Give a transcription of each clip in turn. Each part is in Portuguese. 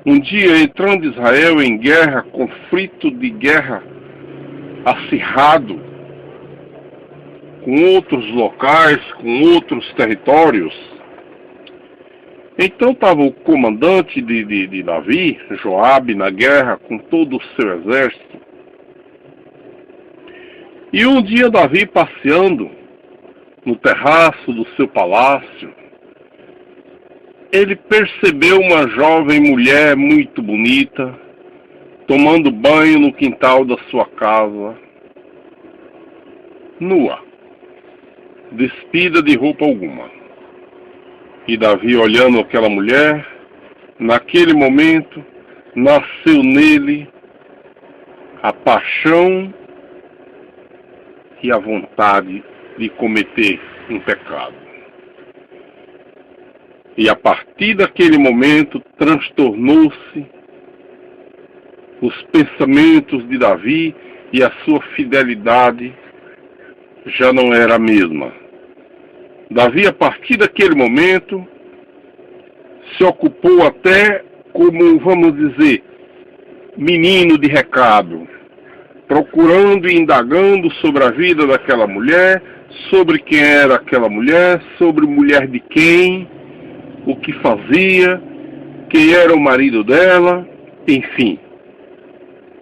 Um dia, entrando Israel em guerra, conflito de guerra acirrado com outros locais, com outros territórios, então estava o comandante de Davi, Joabe, na guerra com todo o seu exército. E um dia Davi, passeando no terraço do seu palácio, ele percebeu uma jovem mulher muito bonita, tomando banho no quintal da sua casa, nua, despida de roupa alguma. E Davi, olhando aquela mulher, naquele momento, nasceu nele a paixão e a vontade de cometer um pecado. E a partir daquele momento, transtornou-se os pensamentos de Davi e a sua fidelidade já não era a mesma. Davi, a partir daquele momento, se ocupou até como, vamos dizer, menino de recado, procurando e indagando sobre a vida daquela mulher, sobre quem era aquela mulher, sobre mulher de quem, o que fazia, quem era o marido dela, enfim.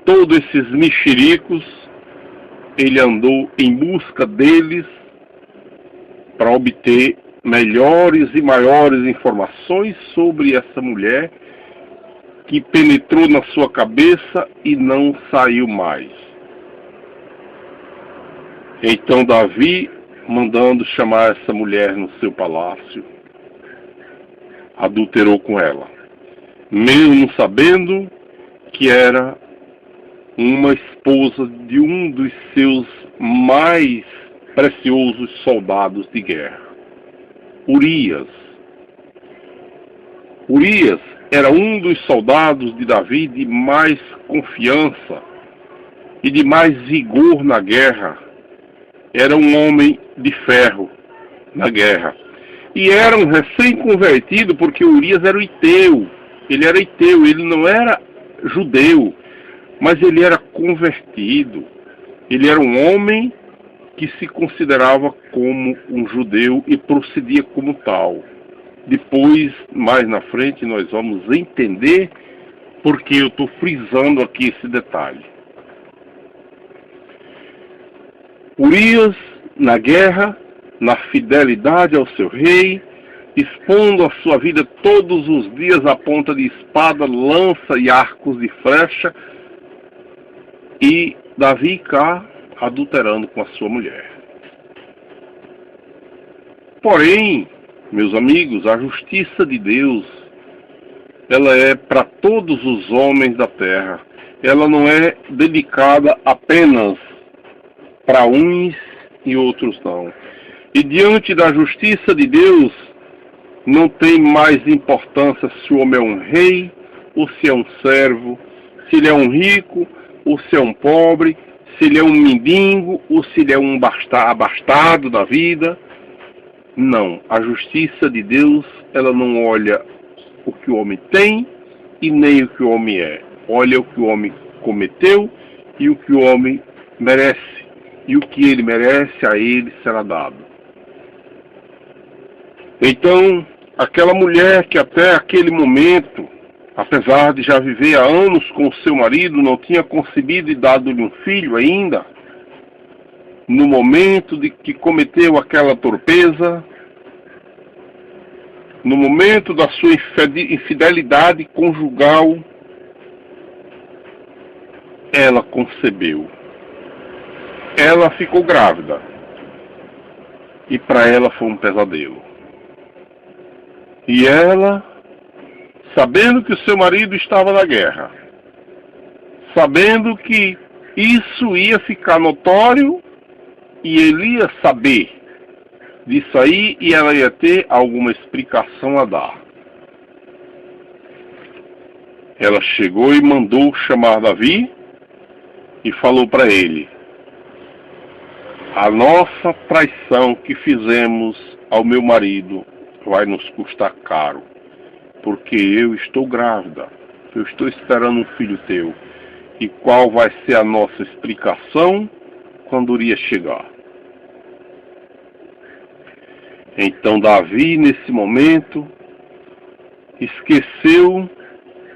Todos esses mexericos, ele andou em busca deles para obter melhores e maiores informações sobre essa mulher que penetrou na sua cabeça e não saiu mais. Então Davi, mandando chamar essa mulher no seu palácio, adulterou com ela, mesmo sabendo que era uma esposa de um dos seus mais preciosos soldados de guerra, Urias. Urias era um dos soldados de Davi de mais confiança e de mais vigor na guerra. Era um homem de ferro na guerra. E era um recém-convertido, porque Urias era iteu. Ele era iteu, ele não era judeu, mas ele era convertido. Ele era um homem que se considerava como um judeu e procedia como tal. Depois, mais na frente, nós vamos entender porque eu estou frisando aqui esse detalhe. Urias, na guerra, na fidelidade ao seu rei, expondo a sua vida todos os dias à ponta de espada, lança e arcos de flecha, e Davi cá adulterando com a sua mulher. Porém, meus amigos, a justiça de Deus, ela é para todos os homens da terra. Ela não é dedicada apenas para uns e outros não. E diante da justiça de Deus, não tem mais importância se o homem é um rei ou se é um servo, se ele é um rico ou se é um pobre, se ele é um mendigo ou se ele é um abastado da vida. Não, a justiça de Deus, ela não olha o que o homem tem e nem o que o homem é. Olha o que o homem cometeu e o que o homem merece. E o que ele merece, a ele será dado. Então, aquela mulher que até aquele momento, apesar de já viver há anos com o seu marido, não tinha concebido e dado-lhe um filho ainda, no momento de que cometeu aquela torpeza, no momento da sua infidelidade conjugal, ela concebeu. Ela ficou grávida. E para ela foi um pesadelo. E ela, sabendo que o seu marido estava na guerra, sabendo que isso ia ficar notório e ele ia saber disso aí e ela ia ter alguma explicação a dar. Ela chegou e mandou chamar Davi e falou para ele: a nossa traição que fizemos ao meu marido vai nos custar caro, porque eu estou grávida. Eu estou esperando um filho teu. E qual vai ser a nossa explicação quando Urias chegar? Então Davi, nesse momento, esqueceu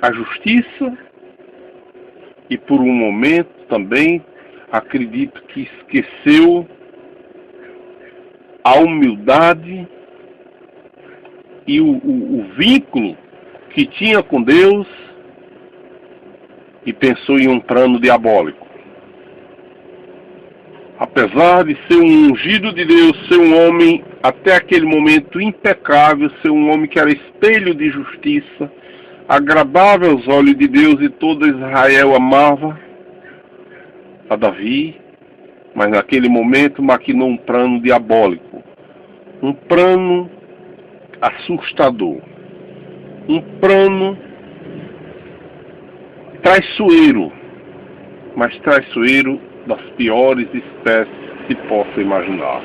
a justiça e por um momento também acredito que esqueceu a humildade e o vínculo que tinha com Deus e pensou em um plano diabólico. Apesar de ser um ungido de Deus, ser um homem até aquele momento impecável, ser um homem que era espelho de justiça, agradável aos olhos de Deus e todo Israel amava a Davi, mas naquele momento maquinou um plano diabólico, um plano assustador, um plano traiçoeiro, mas traiçoeiro das piores espécies que se possa imaginar.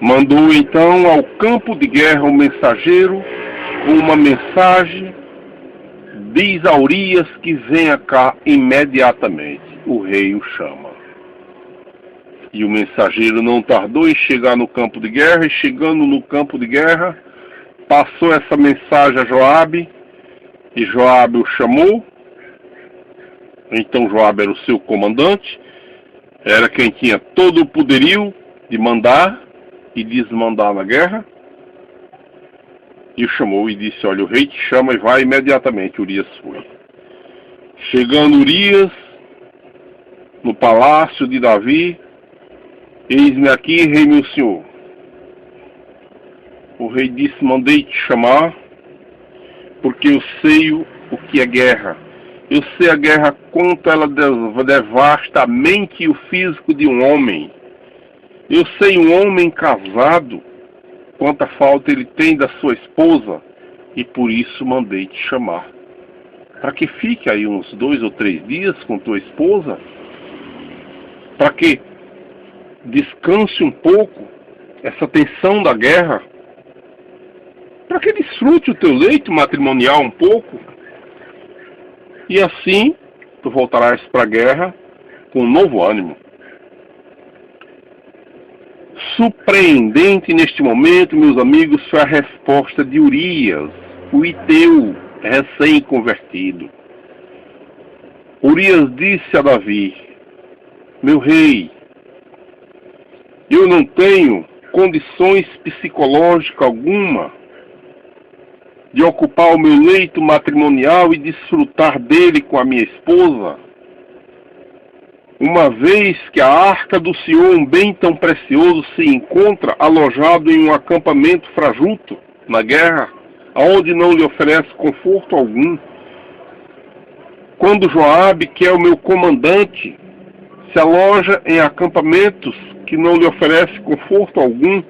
Mandou então ao campo de guerra um mensageiro com uma mensagem: diz a Urias que venha cá imediatamente. O rei o chama. E o mensageiro não tardou em chegar no campo de guerra, e chegando no campo de guerra, passou essa mensagem a Joabe, e Joabe o chamou. Então Joabe era o seu comandante, era quem tinha todo o poderio de mandar e desmandar na guerra. E o chamou e disse: olha, o rei te chama e vai imediatamente. Urias foi. Chegando Urias no palácio de Davi, eis-me aqui, rei meu senhor. O rei disse: mandei te chamar porque eu sei o que é guerra. Eu sei a guerra, quanto ela devasta a mente e o físico de um homem. Eu sei um homem casado, quanta falta ele tem da sua esposa, e por isso mandei te chamar. Para que fique aí uns 2 ou 3 dias com tua esposa, para que descanse um pouco essa tensão da guerra, para que desfrute o teu leito matrimonial um pouco, e assim tu voltarás para a guerra com um novo ânimo. Surpreendente neste momento, meus amigos, foi a resposta de Urias, o Iteu, recém-convertido. Urias disse a Davi: meu rei, eu não tenho condições psicológicas alguma de ocupar o meu leito matrimonial e desfrutar dele com a minha esposa, uma vez que a arca do Senhor, um bem tão precioso, se encontra alojado em um acampamento fajuto na guerra, aonde não lhe oferece conforto algum. Quando Joabe, que é o meu comandante, se aloja em acampamentos que não lhe oferece conforto algum,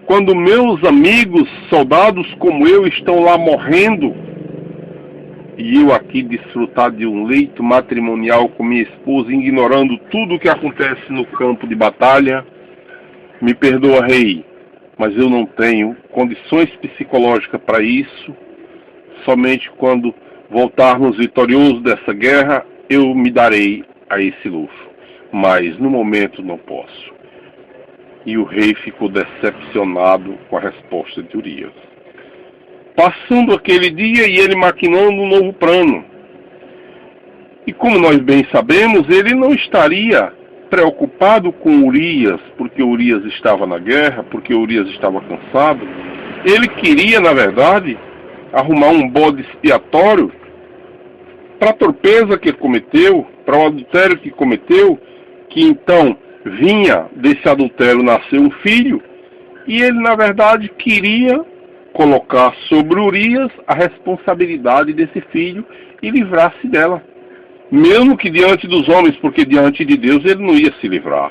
quando meus amigos, soldados como eu, estão lá morrendo, e eu aqui desfrutar de um leito matrimonial com minha esposa, ignorando tudo o que acontece no campo de batalha, me perdoa, rei, mas eu não tenho condições psicológicas para isso. Somente quando voltarmos vitoriosos dessa guerra, eu me darei a esse luxo, mas no momento não posso. E o rei ficou decepcionado com a resposta de Urias. Passando aquele dia e ele maquinando um novo plano. E como nós bem sabemos, ele não estaria preocupado com Urias, porque Urias estava na guerra, porque Urias estava cansado. Ele queria, na verdade, arrumar um bode expiatório para a torpeza que ele cometeu, para o adultério que cometeu, que então vinha desse adultério nascer um filho, e ele, na verdade, queria colocar sobre Urias a responsabilidade desse filho e livrar-se dela. Mesmo que diante dos homens, porque diante de Deus ele não ia se livrar.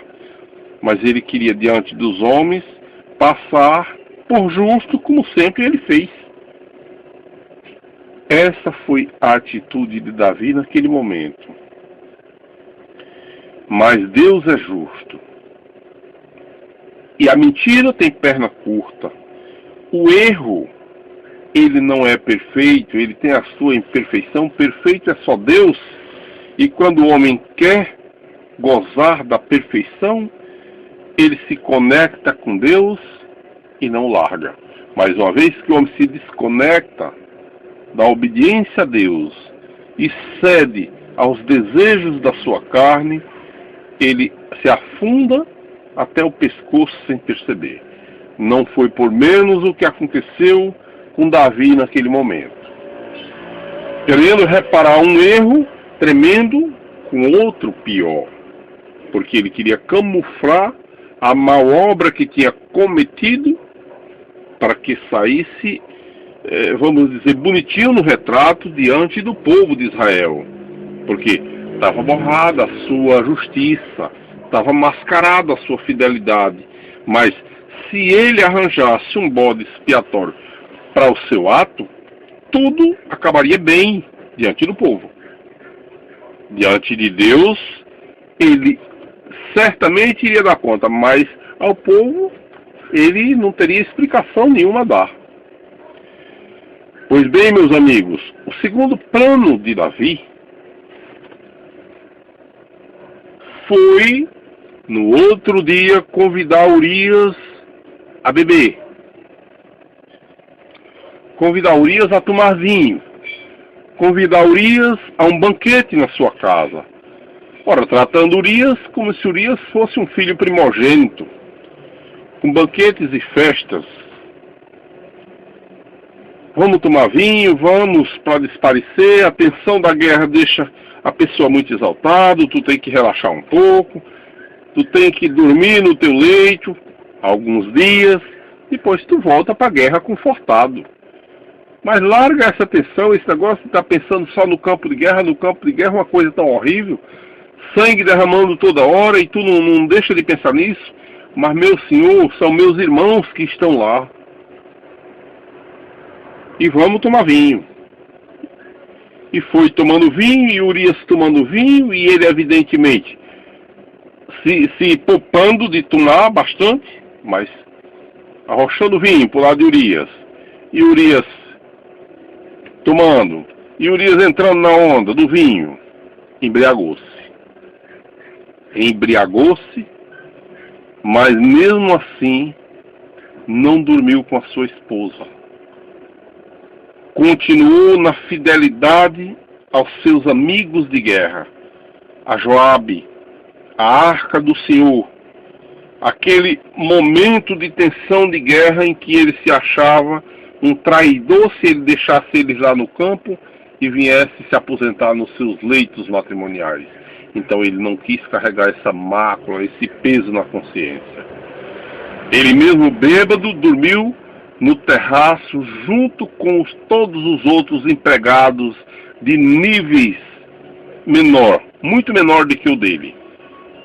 Mas ele queria, diante dos homens, passar por justo, como sempre ele fez. Essa foi a atitude de Davi naquele momento. Mas Deus é justo. E a mentira tem perna curta. O erro ele não é perfeito, ele tem a sua imperfeição, perfeito é só Deus, e quando o homem quer gozar da perfeição, ele se conecta com Deus e não larga. Mas uma vez que o homem se desconecta da obediência a Deus e cede aos desejos da sua carne, ele se afunda até o pescoço sem perceber. Não foi por menos o que aconteceu com Davi naquele momento. Querendo reparar um erro tremendo com outro pior, porque ele queria camuflar a má obra que tinha cometido para que saísse, vamos dizer, bonitinho no retrato diante do povo de Israel, porque estava borrada a sua justiça, estava mascarada a sua fidelidade. Mas se ele arranjasse um bode expiatório para o seu ato, tudo acabaria bem diante do povo. Diante de Deus, ele certamente iria dar conta, mas ao povo ele não teria explicação nenhuma a dar. Pois bem, meus amigos, o segundo plano de Davi foi, no outro dia, convidar Urias a beber. Convidar Urias a tomar vinho. Convidar Urias a um banquete na sua casa. Ora, tratando Urias como se Urias fosse um filho primogênito, com banquetes e festas. Vamos tomar vinho, vamos para desaparecer, a tensão da guerra deixa a pessoa muito exaltada, tu tem que relaxar um pouco, tu tem que dormir no teu leito alguns dias, depois tu volta para a guerra confortado. Mas larga essa tensão, esse negócio de estar pensando só no campo de guerra uma coisa tão horrível, sangue derramando toda hora e tu não deixa de pensar nisso. Mas, meu Senhor, são meus irmãos que estão lá. E vamos tomar vinho. E foi tomando vinho, e Urias tomando vinho, e ele evidentemente se poupando de tomar bastante, mas arrochando vinho pro lado de Urias. E Urias tomando, e Urias entrando na onda do vinho, embriagou-se. Embriagou-se, mas mesmo assim não dormiu com a sua esposa. Continuou na fidelidade aos seus amigos de guerra, a Joabe, a arca do Senhor, aquele momento de tensão de guerra em que ele se achava um traidor se ele deixasse eles lá no campo e viesse se aposentar nos seus leitos matrimoniais. Então ele não quis carregar essa mácula, esse peso na consciência. Ele mesmo bêbado dormiu no terraço junto com todos os outros empregados de níveis menor, muito menor do que o dele.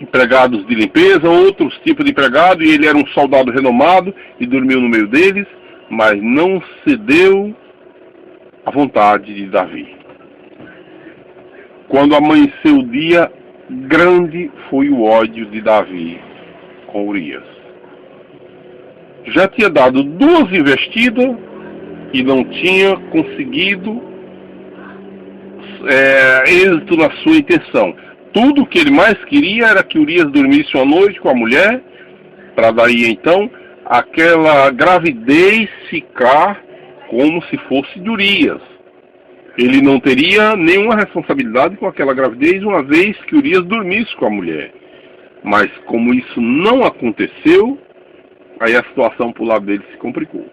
Empregados de limpeza, outros tipos de empregado, e ele era um soldado renomado e dormiu no meio deles, mas não cedeu à vontade de Davi. Quando amanheceu o dia, grande foi o ódio de Davi com Urias. Já tinha dado 2 investidas e não tinha conseguido êxito na sua intenção. Tudo o que ele mais queria era que Urias dormisse uma noite com a mulher, para daí então aquela gravidez ficar como se fosse de Urias. Ele não teria nenhuma responsabilidade com aquela gravidez, uma vez que Urias dormisse com a mulher. Mas como isso não aconteceu, aí a situação para o lado dele se complicou.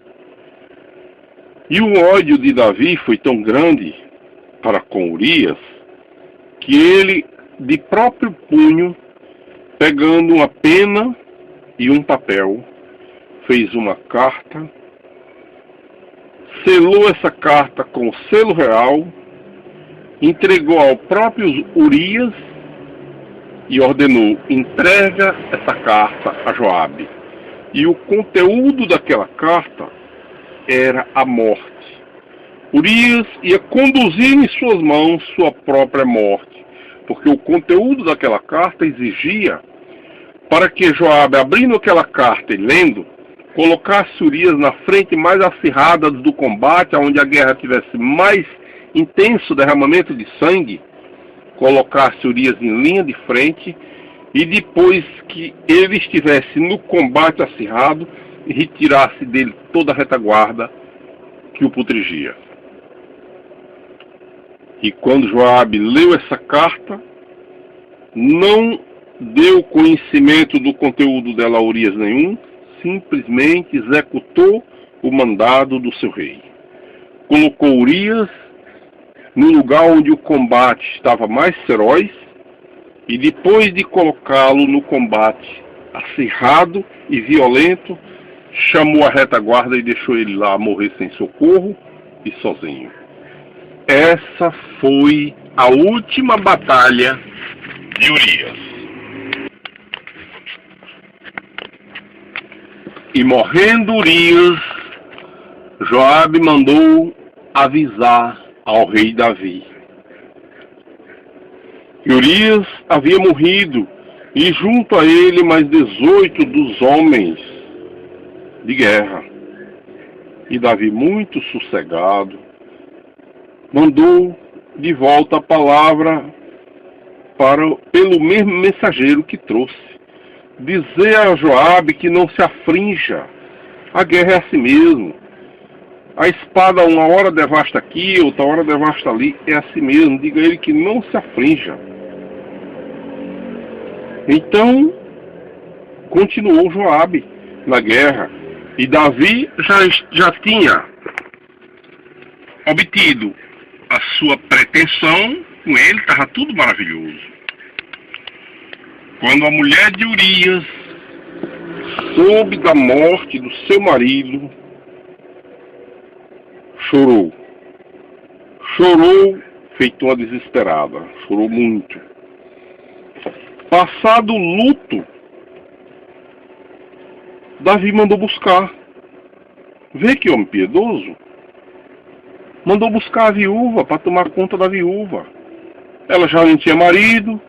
E o ódio de Davi foi tão grande para com Urias, que ele, de próprio punho, pegando uma pena e um papel, fez uma carta, selou essa carta com o selo real, entregou ao próprio Urias e ordenou: entrega essa carta a Joabe. E o conteúdo daquela carta era a morte. Urias ia conduzir em suas mãos sua própria morte, porque o conteúdo daquela carta exigia para que Joabe, abrindo aquela carta e lendo, colocasse Urias na frente mais acirrada do combate, onde a guerra tivesse mais intenso derramamento de sangue, colocasse Urias em linha de frente e depois que ele estivesse no combate acirrado, retirasse dele toda a retaguarda que o protegia. E quando Joabe leu essa carta, não deu conhecimento do conteúdo dela a Urias nenhum, simplesmente executou o mandado do seu rei. Colocou Urias no lugar onde o combate estava mais feroz e depois de colocá-lo no combate acirrado e violento, chamou a retaguarda e deixou ele lá morrer sem socorro e sozinho. Essa foi a última batalha de Urias. E morrendo Urias, Joabe mandou avisar ao rei Davi. E Urias havia morrido, e junto a ele mais 18 dos homens de guerra. E Davi, muito sossegado, mandou de volta a palavra pelo mesmo mensageiro que trouxe. Dizer a Joabe que não se afrinja. A guerra é assim mesmo. A espada uma hora devasta aqui, outra hora devasta ali. É assim mesmo. Diga a ele que não se afrinja. Então, continuou Joabe na guerra. E Davi já tinha obtido a sua pretensão. Com ele estava tudo maravilhoso. Quando a mulher de Urias soube da morte do seu marido, chorou. Chorou feito uma desesperada. Chorou muito. Passado o luto, Davi mandou buscar. Vê que homem piedoso. Mandou buscar a viúva para tomar conta da viúva. Ela já não tinha marido.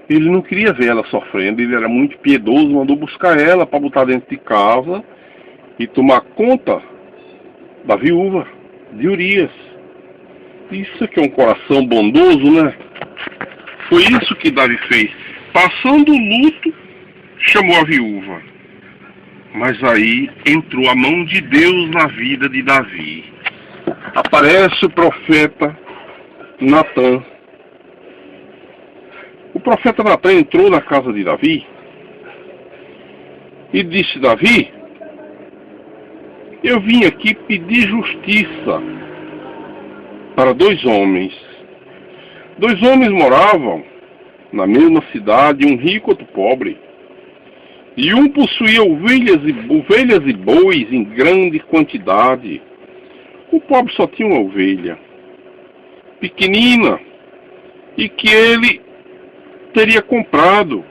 Ele não queria ver ela sofrendo. Ele era muito piedoso. Mandou buscar ela para botar dentro de casa e tomar conta da viúva de Urias. Isso aqui é um coração bondoso, né? Foi isso que Davi fez. Passando o luto, chamou a viúva. Mas aí entrou a mão de Deus na vida de Davi. Aparece o profeta Natã. O profeta Natã entrou na casa de Davi e disse: Davi, eu vim aqui pedir justiça para 2 homens. 2 homens moravam na mesma cidade, um rico e outro pobre. E um possuía ovelhas e bois em grande quantidade. O pobre só tinha uma ovelha pequenina e que ele teria comprado.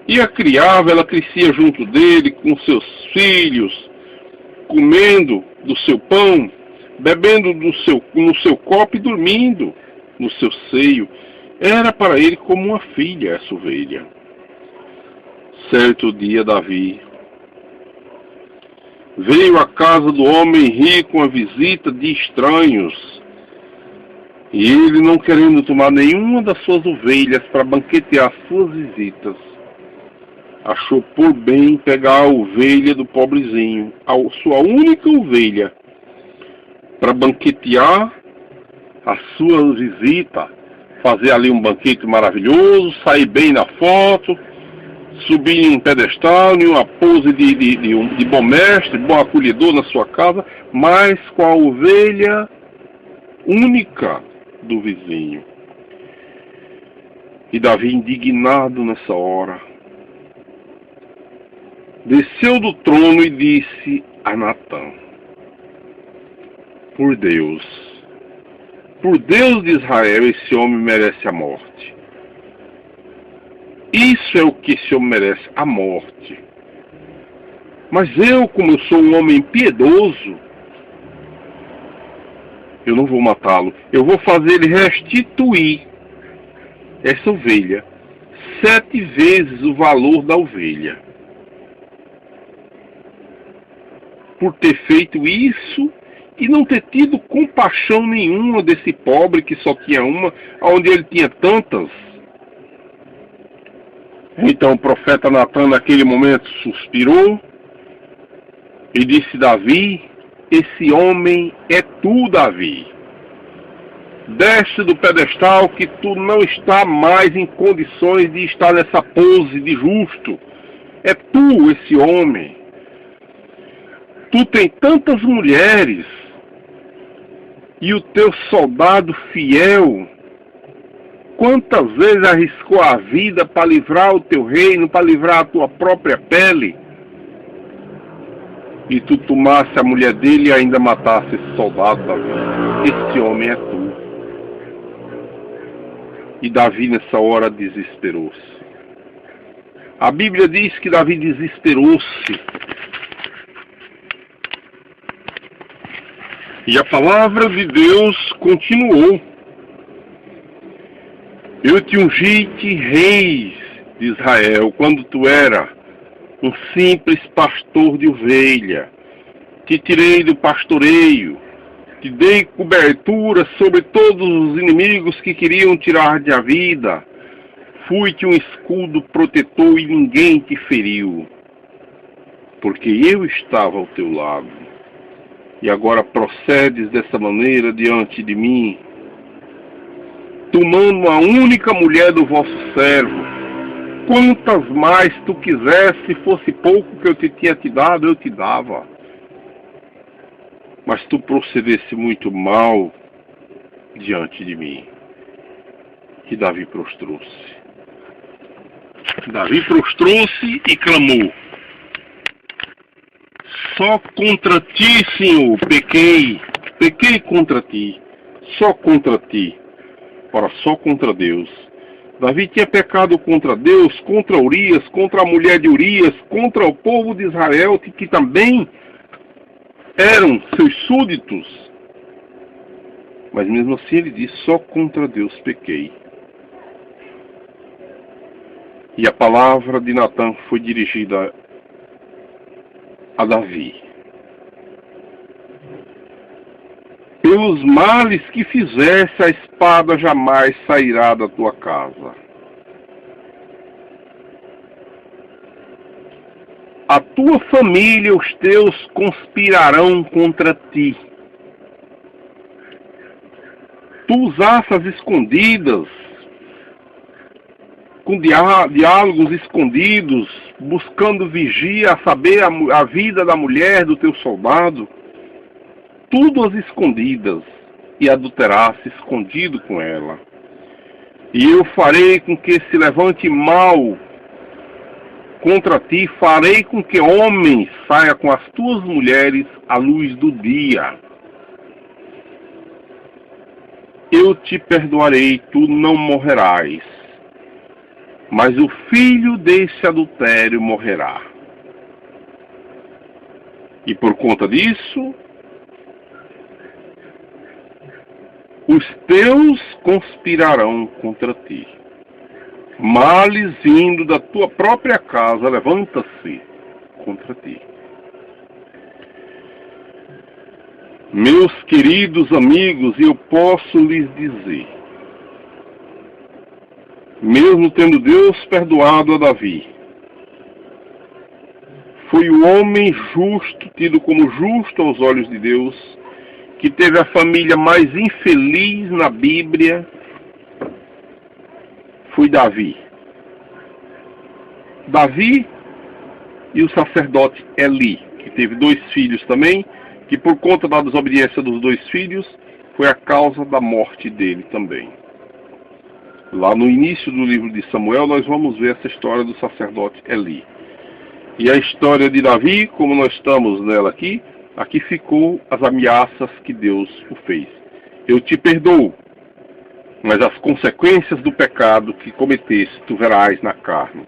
E a criava, ela crescia junto dele com seus filhos, comendo do seu pão, bebendo no seu copo e dormindo no seu seio. Era para ele como uma filha essa ovelha. Certo dia, Davi veio à casa do homem rico uma visita de estranhos. E ele, não querendo tomar nenhuma das suas ovelhas para banquetear suas visitas, achou por bem pegar a ovelha do pobrezinho, a sua única ovelha, para banquetear a sua visita, fazer ali um banquete maravilhoso, sair bem na foto, subir em um pedestal, em uma pose de bom mestre, bom acolhedor na sua casa, mas com a ovelha única do vizinho. E Davi, indignado nessa hora, desceu do trono e disse a Natã: por Deus de Israel, esse homem merece a morte. Isso é o que esse homem merece, a morte. Mas eu, como eu sou um homem piedoso, eu não vou matá-lo. Eu vou fazer ele restituir essa ovelha 7 vezes o valor da ovelha. por ter feito isso e não ter tido compaixão nenhuma desse pobre que só tinha uma, onde ele tinha tantas. Então o profeta Natan naquele momento suspirou e disse: Davi, esse homem é tu, Davi. Desce do pedestal que tu não está mais em condições de estar nessa pose de justo. É tu esse homem. Tu tem tantas mulheres e o teu soldado fiel, quantas vezes arriscou a vida para livrar o teu reino, para livrar a tua própria pele? E tu tomasse a mulher dele e ainda matasse esse soldado, Davi. Esse homem é tu. E Davi nessa hora desesperou-se. A Bíblia diz que Davi desesperou-se. E a palavra de Deus continuou. Eu te ungi-te rei de Israel, quando tu era um simples pastor de ovelha. Te tirei do pastoreio, te dei cobertura sobre todos os inimigos que queriam tirar-te a vida. Fui-te um escudo protetor e ninguém te feriu, porque eu estava ao teu lado. E agora procedes dessa maneira diante de mim, tomando a única mulher do vosso servo. Quantas mais tu quisesse, se fosse pouco que eu te tinha te dado, eu te dava. Mas tu procedesse muito mal diante de mim. E Davi prostrou-se. Davi prostrou-se e clamou: só contra ti, Senhor, pequei contra ti, só contra ti, ora, só contra Deus. Davi tinha pecado contra Deus, contra Urias, contra a mulher de Urias, contra o povo de Israel, que também eram seus súditos. Mas mesmo assim ele diz: só contra Deus pequei. E a palavra de Natan foi dirigida a Davi: pelos males que fizesse, a espada jamais sairá da tua casa. A tua família e os teus conspirarão contra ti. Tu usaste as escondidas, com diálogos escondidos, buscando vigia, saber a vida da mulher, do teu soldado, tudo às escondidas, e adulterasse escondido com ela. E eu farei com que se levante mal contra ti, farei com que homens saia com as tuas mulheres à luz do dia. Eu te perdoarei, tu não morrerás, mas o filho desse adultério morrerá. E por conta disso, os teus conspirarão contra ti. Males vindo da tua própria casa, levanta-se contra ti. Meus queridos amigos, eu posso lhes dizer, mesmo tendo Deus perdoado a Davi, foi o homem justo, tido como justo aos olhos de Deus, que teve a família mais infeliz na Bíblia, foi Davi. Davi e o sacerdote Eli, que teve 2 filhos também, que por conta da desobediência dos 2 filhos, foi a causa da morte dele também. Lá no início do livro de Samuel, nós vamos ver essa história do sacerdote Eli. E a história de Davi, como nós estamos nela aqui ficou as ameaças que Deus o fez. Eu te perdoo, mas as consequências do pecado que cometeste tu verás na carne.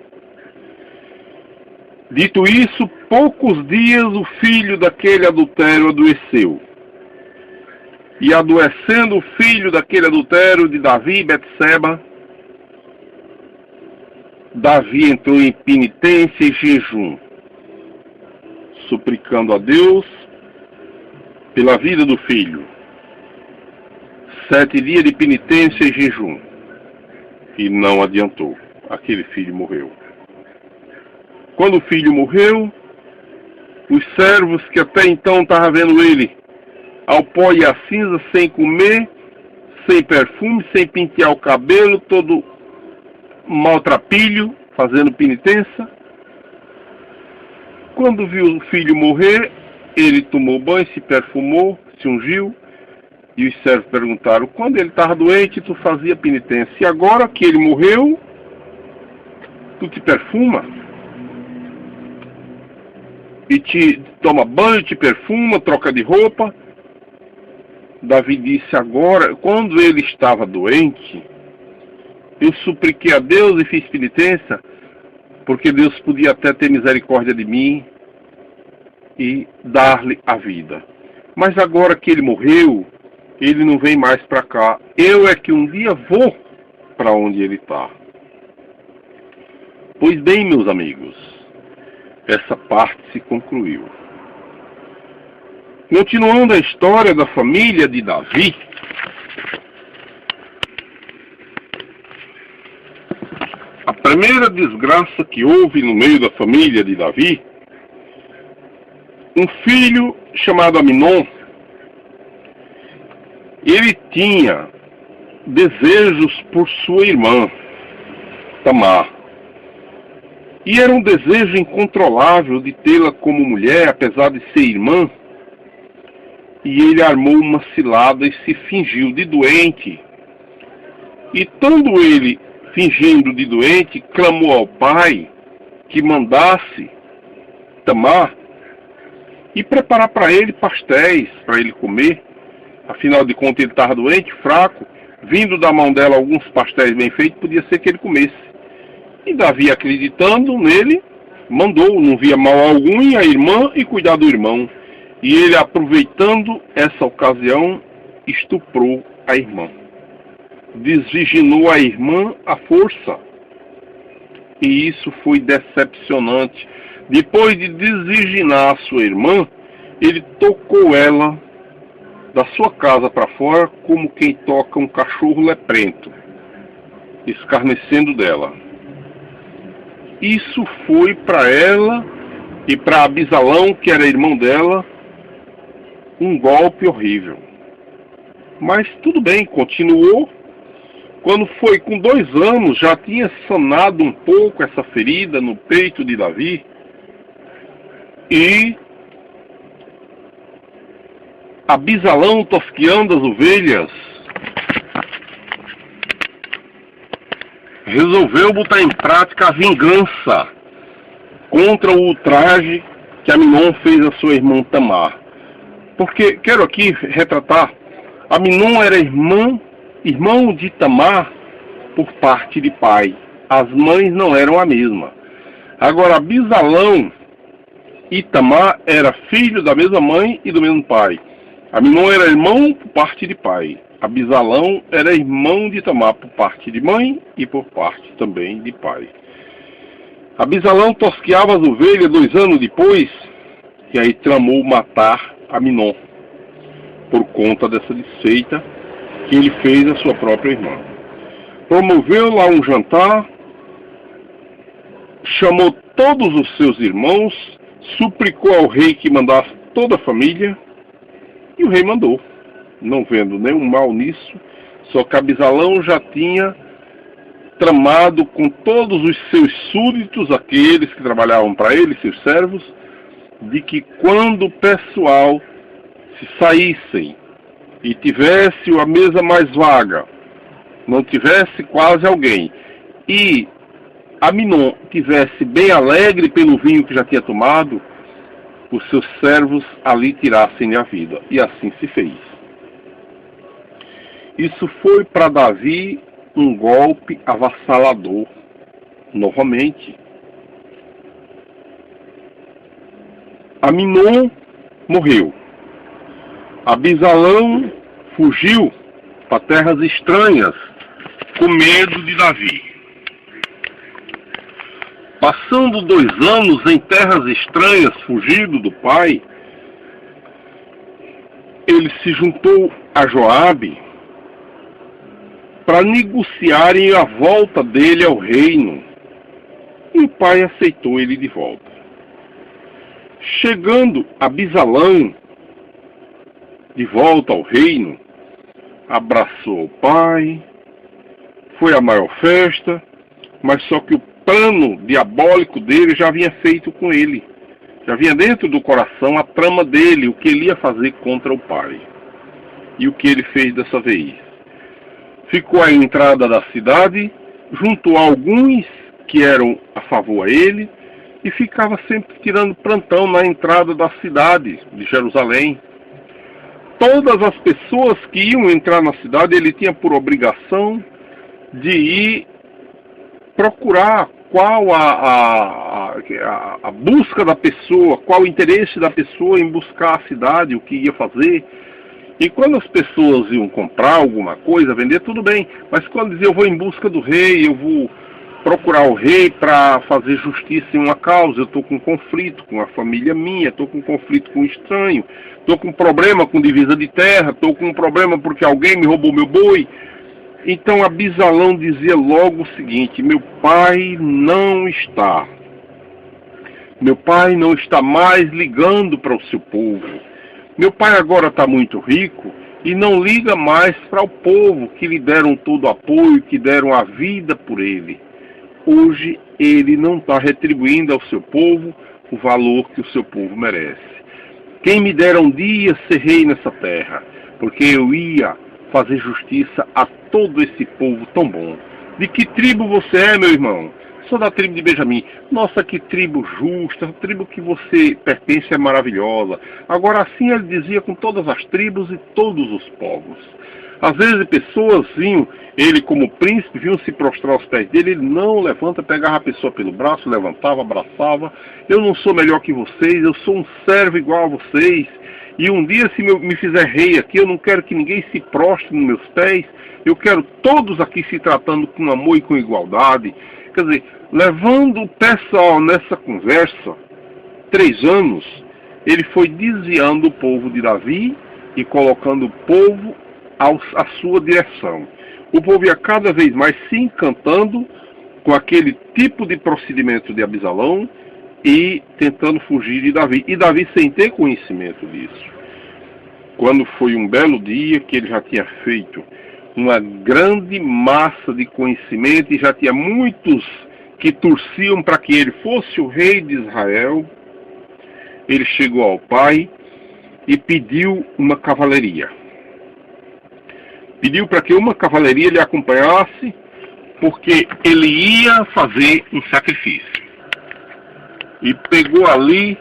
Dito isso, poucos dias o filho daquele adultério adoeceu. E adoecendo o filho daquele adultério de Davi e Betseba, Davi entrou em penitência e jejum, suplicando a Deus pela vida do filho. 7 dias de penitência e jejum. E não adiantou. Aquele filho morreu. Quando o filho morreu, os servos que até então estavam vendo ele ao pó e à cinza, sem comer, sem perfume, sem pentear o cabelo, todo maltrapilho, fazendo penitência. Quando viu o filho morrer, ele tomou banho, se perfumou, se ungiu, e os servos perguntaram: quando ele estava doente, tu fazia penitência, e agora que ele morreu, tu te perfuma? E te toma banho, te perfuma, troca de roupa? Davi disse: agora, quando ele estava doente, eu supliquei a Deus e fiz penitência, porque Deus podia até ter misericórdia de mim e dar-lhe a vida. Mas agora que ele morreu, ele não vem mais para cá. Eu é que um dia vou para onde ele está. Pois bem, meus amigos, essa parte se concluiu. Continuando a história da família de Davi, a primeira desgraça que houve no meio da família de Davi, um filho chamado Aminon, ele tinha desejos por sua irmã, Tamar. E era um desejo incontrolável de tê-la como mulher, apesar de ser irmã. E ele armou uma cilada e se fingiu de doente. E estando ele fingindo de doente, clamou ao pai que mandasse Tamar e preparar para ele pastéis para ele comer. Afinal de contas ele estava doente, fraco. Vindo da mão dela alguns pastéis bem feitos, podia ser que ele comesse. E Davi, acreditando nele, mandou, não via mal algum, em a irmã e cuidar do irmão. E ele, aproveitando essa ocasião, estuprou a irmã. Desvirginou a irmã à força. E isso foi decepcionante. Depois de desvirginar a sua irmã, ele tocou ela da sua casa para fora como quem toca um cachorro leprento, escarnecendo dela. Isso foi para ela e para Abisalão, que era irmão dela, um golpe horrível. Mas tudo bem, continuou. Quando foi com 2 anos, já tinha sanado um pouco essa ferida no peito de Davi. E Abisalão, tosqueando as ovelhas, resolveu botar em prática a vingança contra o ultraje que Aminon fez a sua irmã Tamar. Porque, quero aqui retratar, Aminon era irmão de Tamar por parte de pai. As mães não eram a mesma. Agora, Abisalão e Tamar era filho da mesma mãe e do mesmo pai. Aminon era irmão por parte de pai. Abisalão era irmão de Tamar por parte de mãe e por parte também de pai. Abisalão tosqueava as ovelhas 2 anos depois, e aí tramou matar Aminon, por conta dessa desfeita que ele fez à sua própria irmã. Promoveu lá um jantar, chamou todos os seus irmãos, suplicou ao rei que mandasse toda a família, e o rei mandou, não vendo nenhum mal nisso, só que Abisalão já tinha tramado com todos os seus súditos, aqueles que trabalhavam para ele, seus servos, de que quando o pessoal se saíssem e tivesse a mesa mais vaga, não tivesse quase alguém, e Aminon tivesse bem alegre pelo vinho que já tinha tomado, os seus servos ali tirassem a vida. E assim se fez. Isso foi para Davi um golpe avassalador. Novamente, Aminon morreu. Abisalão fugiu para terras estranhas com medo de Davi. Passando 2 anos em terras estranhas, fugido do pai, ele se juntou a Joabe para negociarem a volta dele ao reino. E o pai aceitou ele de volta. Chegando Abisalão de volta ao reino, abraçou o pai, foi a maior festa, mas só que o plano diabólico dele já vinha feito com ele. Já vinha dentro do coração a trama dele, o que ele ia fazer contra o pai. E o que ele fez dessa vez? Ficou à entrada da cidade, juntou alguns que eram a favor a ele, e ficava sempre tirando plantão na entrada da cidade de Jerusalém. Todas as pessoas que iam entrar na cidade, ele tinha por obrigação de ir procurar qual a busca da pessoa, qual o interesse da pessoa em buscar a cidade, o que ia fazer. E quando as pessoas iam comprar alguma coisa, vender, tudo bem. Mas quando diziam, eu vou em busca do rei, eu vou procurar o rei para fazer justiça em uma causa, eu estou com conflito com a família minha, estou com conflito com um estranho, estou com problema com divisa de terra, estou com um problema porque alguém me roubou meu boi. Então Abisalão dizia logo o seguinte: meu pai não está. Meu pai não está mais ligando para o seu povo. Meu pai agora está muito rico e não liga mais para o povo que lhe deram todo o apoio, que deram a vida por ele. Hoje ele não está retribuindo ao seu povo o valor que o seu povo merece. Quem me dera um dia ser rei nessa terra, porque eu ia fazer justiça a todo esse povo tão bom. De que tribo você é, meu irmão? Sou da tribo de Benjamim. Nossa, que tribo justa, a tribo que você pertence é maravilhosa. Agora assim ele dizia com todas as tribos e todos os povos. Às vezes pessoas vinham, ele como príncipe, vinham se prostrar aos pés dele, ele não levanta, pegava a pessoa pelo braço, levantava, abraçava. Eu não sou melhor que vocês, eu sou um servo igual a vocês. E um dia, se me fizer rei aqui, eu não quero que ninguém se prostre nos meus pés. Eu quero todos aqui se tratando com amor e com igualdade. Quer dizer, levando o pessoal nessa conversa, 3 anos, ele foi desviando o povo de Davi e colocando o povo à sua direção. O povo ia cada vez mais se encantando com aquele tipo de procedimento de Abisalão e tentando fugir de Davi. E Davi sem ter conhecimento disso. Quando foi um belo dia que ele já tinha feito uma grande massa de conhecimento e já tinha muitos que torciam para que ele fosse o rei de Israel, ele chegou ao pai e pediu uma cavalaria. Pediu para que uma cavalaria lhe acompanhasse, porque ele ia fazer um sacrifício. E pegou ali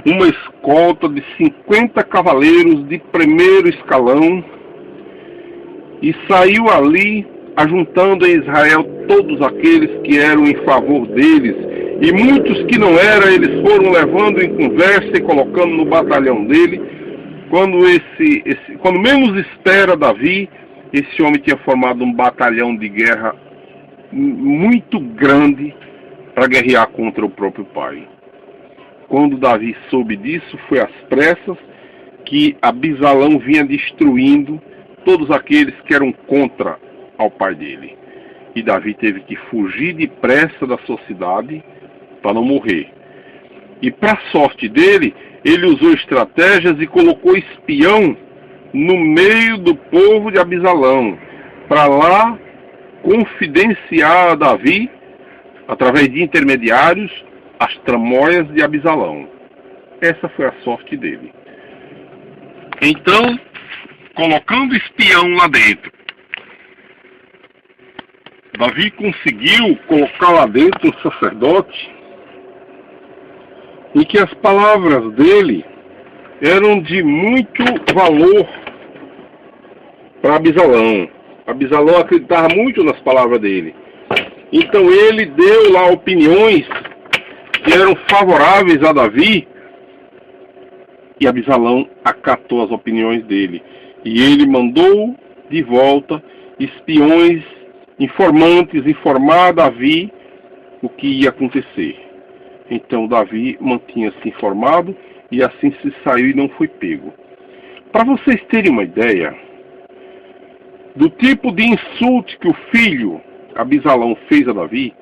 uma escolta de 50 cavaleiros de primeiro escalão e saiu ali ajuntando em Israel todos aqueles que eram em favor deles, e muitos que não eram, eles foram levando em conversa e colocando no batalhão dele. Quando menos espera Davi, esse homem tinha formado um batalhão de guerra muito grande para guerrear contra o próprio pai. Quando Davi soube disso, foi às pressas que Abisalão vinha destruindo todos aqueles que eram contra ao pai dele. E Davi teve que fugir depressa da sua cidade para não morrer. E para sorte dele, ele usou estratégias e colocou espião no meio do povo de Abisalão, para lá confidenciar a Davi, através de intermediários, as tramóias de Abisalão. Essa foi a sorte dele. Então, colocando espião lá dentro, Davi conseguiu colocar lá dentro o sacerdote, e que as palavras dele eram de muito valor para Abisalão. Abisalão acreditava muito nas palavras dele. Então ele deu lá opiniões que eram favoráveis a Davi, e Abisalão acatou as opiniões dele. E ele mandou de volta espiões, informantes, informar a Davi o que ia acontecer. Então Davi mantinha-se informado e assim se saiu e não foi pego. Para vocês terem uma ideia do tipo de insulto que o filho Abisalão fez a Davi,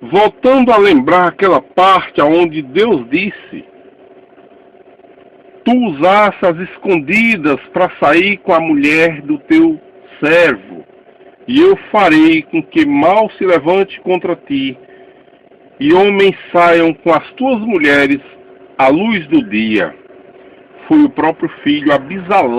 voltando a lembrar aquela parte onde Deus disse: tu usaste as escondidas para sair com a mulher do teu servo, e eu farei com que mal se levante contra ti, e homens saiam com as tuas mulheres à luz do dia. Foi o próprio filho Abisalão